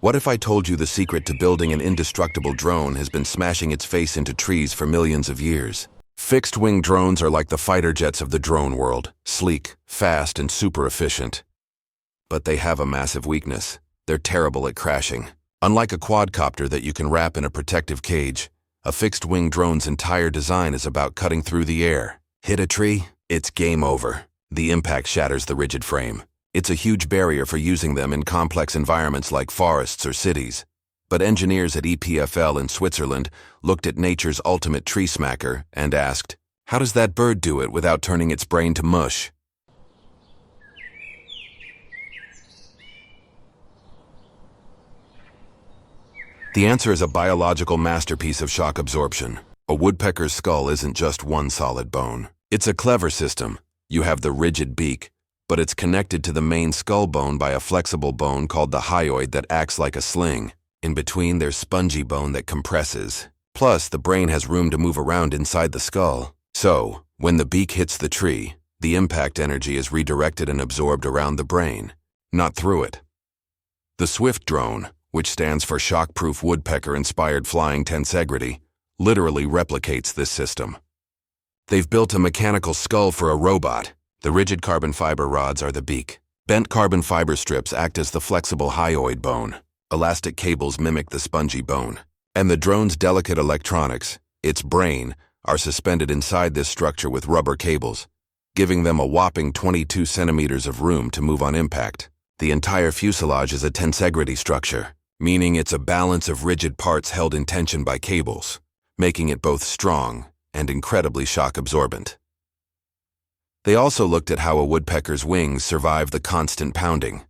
What if I told you the secret to building an indestructible drone has been smashing its face into trees for millions of years? Fixed-wing drones are like the fighter jets of the drone world, sleek, fast, and super efficient. But they have a massive weakness. They're terrible at crashing. Unlike a quadcopter that you can wrap in a protective cage, a fixed-wing drone's entire design is about cutting through the air. Hit a tree? It's game over. The impact shatters the rigid frame. It's a huge barrier for using them in complex environments like forests or cities. But engineers at EPFL in Switzerland looked at nature's ultimate tree smacker and asked, how does that bird do it without turning its brain to mush? The answer is a biological masterpiece of shock absorption. A woodpecker's skull isn't just one solid bone. It's a clever system. You have the rigid beak, but it's connected to the main skull bone by a flexible bone called the hyoid that acts like a sling. In between, there's spongy bone that compresses. Plus, the brain has room to move around inside the skull. So, when the beak hits the tree, the impact energy is redirected and absorbed around the brain, not through it. The Swift drone, which stands for Shockproof Woodpecker-Inspired Flying Tensegrity, literally replicates this system. They've built a mechanical skull for a robot. The rigid carbon fiber rods are the beak. Bent carbon fiber strips act as the flexible hyoid bone. Elastic cables mimic the spongy bone. And the drone's delicate electronics, its brain, are suspended inside this structure with rubber cables, giving them a whopping 22 centimeters of room to move on impact. The entire fuselage is a tensegrity structure, meaning it's a balance of rigid parts held in tension by cables, making it both strong and incredibly shock-absorbent. They also looked at how a woodpecker's wings survive the constant pounding.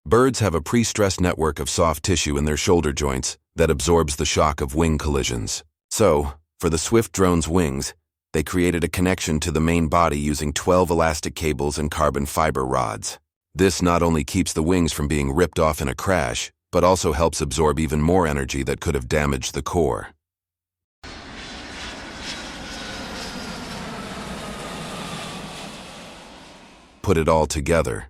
Birds have a pre-stressed network of soft tissue in their shoulder joints that absorbs the shock of wing collisions. So, for the Swift drone's wings, they created a connection to the main body using 12 elastic cables and carbon fiber rods. This not only keeps the wings from being ripped off in a crash, but also helps absorb even more energy that could have damaged the core. Put it all together,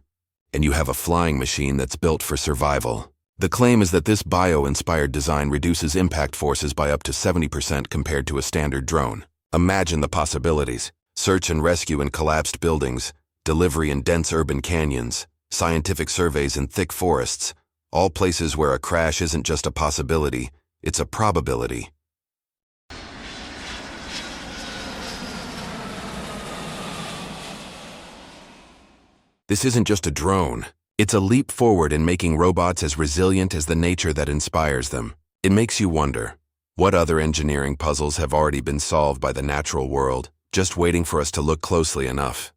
and you have a flying machine that's built for survival. The claim is that this bio-inspired design reduces impact forces by up to 70% compared to a standard drone. Imagine the possibilities: search and rescue in collapsed buildings, delivery in dense urban canyons, scientific surveys in thick forests, all places where a crash isn't just a possibility, it's a probability. This isn't just a drone. It's a leap forward in making robots as resilient as the nature that inspires them. It makes you wonder, what other engineering puzzles have already been solved by the natural world, just waiting for us to look closely enough?